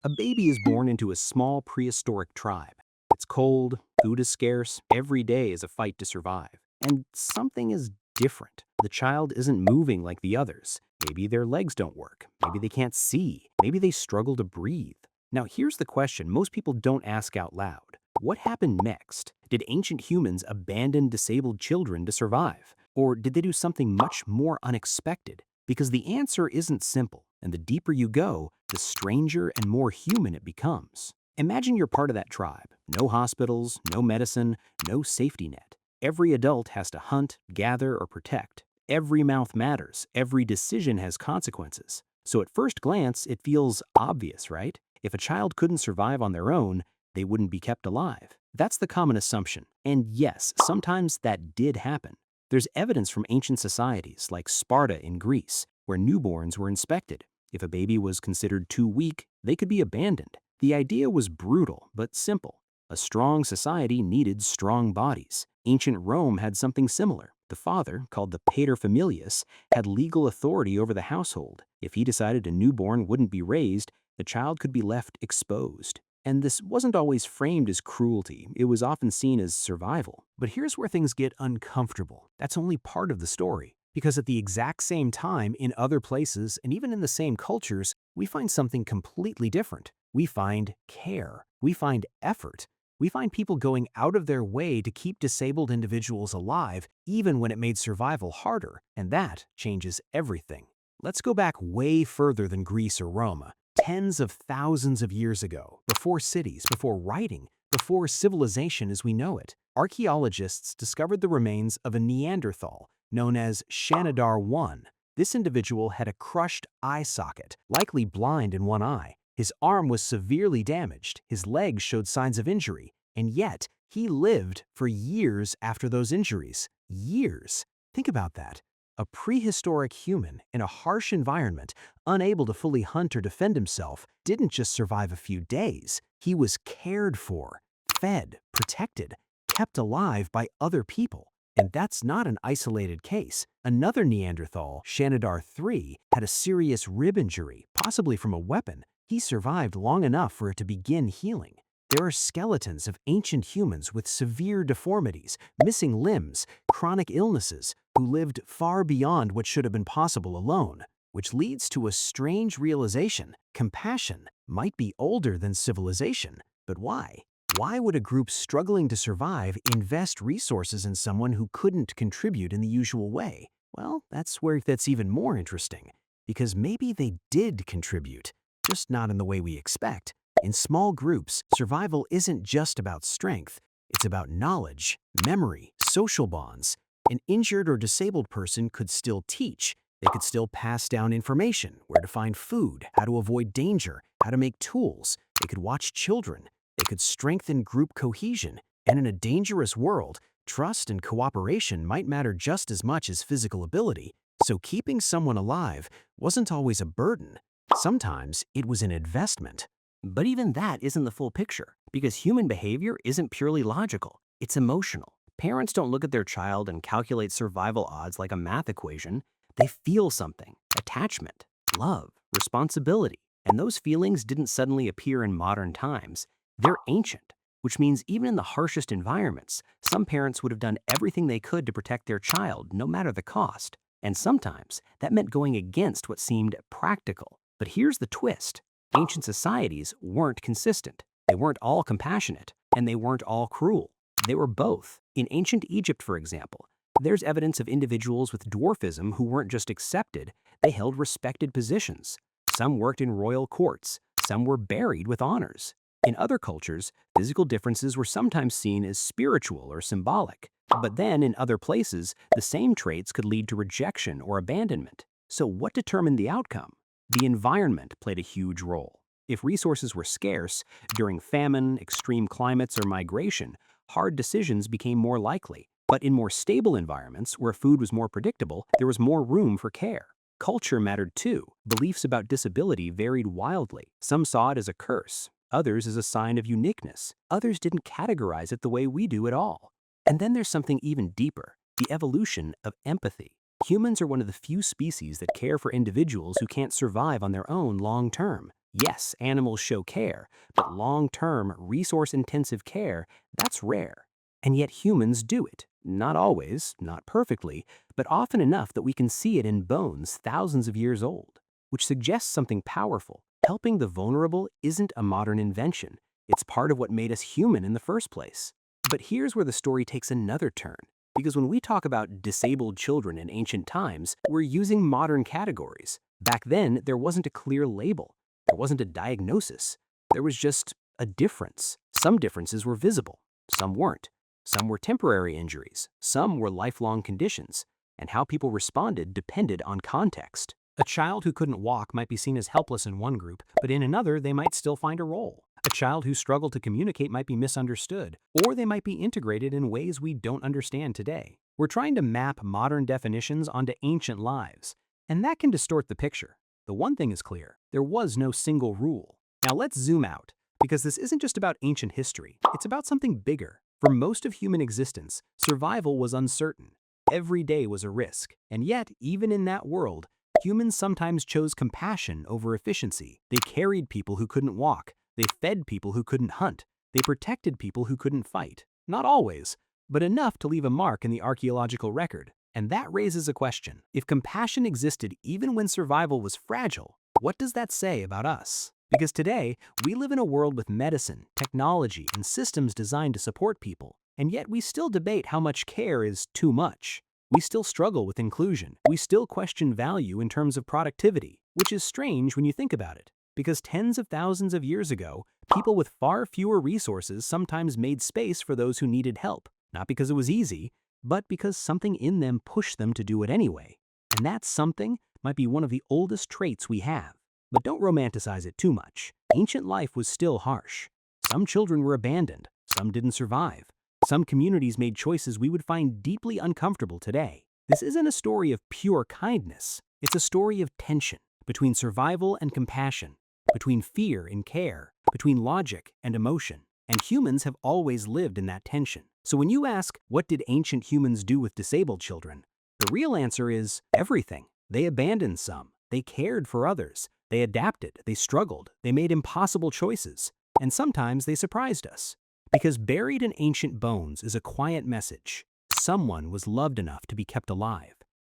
A baby is born into a small prehistoric tribe. It's cold, food is scarce, every day is a fight to survive. And something is different. The child isn't moving like the others. Maybe their legs don't work. Maybe they can't see. Maybe they struggle to breathe. Now, here's the question most people don't ask out loud. What happened next? Did ancient humans abandon disabled children to survive? Or did they do something much more unexpected? Because the answer isn't simple, and the deeper you go, the stranger and more human it becomes. Imagine you're part of that tribe. No hospitals, no medicine, no safety net. Every adult has to hunt, gather, or protect. Every mouth matters. Every decision has consequences. So at first glance, it feels obvious, right? If a child couldn't survive on their own, they wouldn't be kept alive. That's the common assumption. And yes, sometimes that did happen. There's evidence from ancient societies like Sparta in Greece, where newborns were inspected. If a baby was considered too weak, they could be abandoned. The idea was brutal but simple. A strong society needed strong bodies. Ancient Rome had something similar. The father, called the paterfamilias, had legal authority over the household. If he decided a newborn wouldn't be raised, the child could be left exposed. And this wasn't always framed as cruelty, it was often seen as survival. But here's where things get uncomfortable. That's only part of the story. Because at the exact same time, in other places, and even in the same cultures, we find something completely different. We find care. We find effort. We find people going out of their way to keep disabled individuals alive, even when it made survival harder. And that changes everything. Let's go back way further than Greece or Rome. Tens of thousands of years ago, before cities, before writing, before civilization as we know it, archaeologists discovered the remains of a Neanderthal known as Shanidar I. This individual had a crushed eye socket, likely blind in one eye. His arm was severely damaged, his legs showed signs of injury, and yet he lived for years after those injuries. Years. Think about that. A prehistoric human in a harsh environment, unable to fully hunt or defend himself, didn't just survive a few days. He was cared for, fed, protected, kept alive by other people. And that's not an isolated case. Another Neanderthal, Shanidar III, had a serious rib injury, possibly from a weapon. He survived long enough for it to begin healing. There are skeletons of ancient humans with severe deformities, missing limbs, chronic illnesses, who lived far beyond what should have been possible alone, which leads to a strange realization. Compassion might be older than civilization, but why? Why would a group struggling to survive invest resources in someone who couldn't contribute in the usual way? Well, that's where that's even more interesting, because maybe they did contribute, just not in the way we expect. In small groups, survival isn't just about strength, it's about knowledge, memory, social bonds. An injured or disabled person could still teach. They could still pass down information, where to find food, how to avoid danger, how to make tools. They could watch children. They could strengthen group cohesion. And in a dangerous world, trust and cooperation might matter just as much as physical ability. So keeping someone alive wasn't always a burden. Sometimes it was an investment. But even that isn't the full picture, because human behavior isn't purely logical, it's emotional. Parents don't look at their child and calculate survival odds like a math equation. They feel something: attachment, love, responsibility. And those feelings didn't suddenly appear in modern times. They're ancient, which means even in the harshest environments, some parents would have done everything they could to protect their child, no matter the cost. And sometimes that meant going against what seemed practical. But here's the twist. Ancient societies weren't consistent. They weren't all compassionate, and they weren't all cruel. They were both. In ancient Egypt, for example, there's evidence of individuals with dwarfism who weren't just accepted, they held respected positions. Some worked in royal courts, some were buried with honors. In other cultures, physical differences were sometimes seen as spiritual or symbolic. But then, in other places, the same traits could lead to rejection or abandonment. So what determined the outcome? The environment played a huge role. If resources were scarce, during famine, extreme climates, or migration, hard decisions became more likely. But in more stable environments, where food was more predictable, there was more room for care. Culture mattered too. Beliefs about disability varied wildly. Some saw it as a curse, others as a sign of uniqueness. Others didn't categorize it the way we do at all. And then there's something even deeper: the evolution of empathy. Humans are one of the few species that care for individuals who can't survive on their own long term. Yes, animals show care, but long-term, resource-intensive care, that's rare. And yet humans do it. Not always, not perfectly, but often enough that we can see it in bones thousands of years old, which suggests something powerful. Helping the vulnerable isn't a modern invention. It's part of what made us human in the first place. But here's where the story takes another turn. Because when we talk about disabled children in ancient times, we're using modern categories. Back then, there wasn't a clear label. There wasn't a diagnosis. There was just a difference. Some differences were visible. Some weren't. Some were temporary injuries. Some were lifelong conditions. And how people responded depended on context. A child who couldn't walk might be seen as helpless in one group, but in another, they might still find a role. A child who struggled to communicate might be misunderstood, or they might be integrated in ways we don't understand today. We're trying to map modern definitions onto ancient lives, and that can distort the picture. The one thing is clear, there was no single rule. Now let's zoom out, because this isn't just about ancient history, it's about something bigger. For most of human existence, survival was uncertain. Every day was a risk, and yet, even in that world, humans sometimes chose compassion over efficiency. They carried people who couldn't walk. They fed people who couldn't hunt. They protected people who couldn't fight. Not always, but enough to leave a mark in the archaeological record. And that raises a question. If compassion existed even when survival was fragile, what does that say about us? Because today, we live in a world with medicine, technology, and systems designed to support people. And yet we still debate how much care is too much. We still struggle with inclusion. We still question value in terms of productivity, which is strange when you think about it. Because tens of thousands of years ago, people with far fewer resources sometimes made space for those who needed help, not because it was easy, but because something in them pushed them to do it anyway. And that something might be one of the oldest traits we have. But don't romanticize it too much. Ancient life was still harsh. Some children were abandoned, some didn't survive. Some communities made choices we would find deeply uncomfortable today. This isn't a story of pure kindness. It's a story of tension between survival and compassion, between fear and care, between logic and emotion. And humans have always lived in that tension. So when you ask, what did ancient humans do with disabled children? The real answer is everything. They abandoned some. They cared for others. They adapted. They struggled. They made impossible choices. And sometimes they surprised us. Because buried in ancient bones is a quiet message. Someone was loved enough to be kept alive.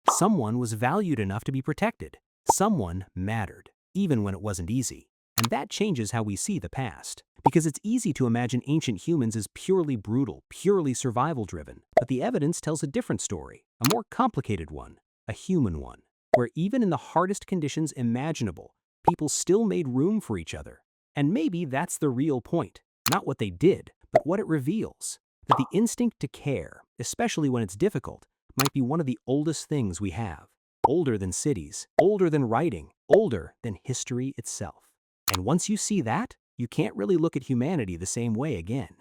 Someone was valued enough to be protected. Someone mattered, even when it wasn't easy. And that changes how we see the past. Because it's easy to imagine ancient humans as purely brutal, purely survival-driven. But the evidence tells a different story, a more complicated one, a human one, where even in the hardest conditions imaginable, people still made room for each other. And maybe that's the real point. Not what they did, but what it reveals. That the instinct to care, especially when it's difficult, might be one of the oldest things we have. Older than cities, older than writing, older than history itself. And once you see that, you can't really look at humanity the same way again.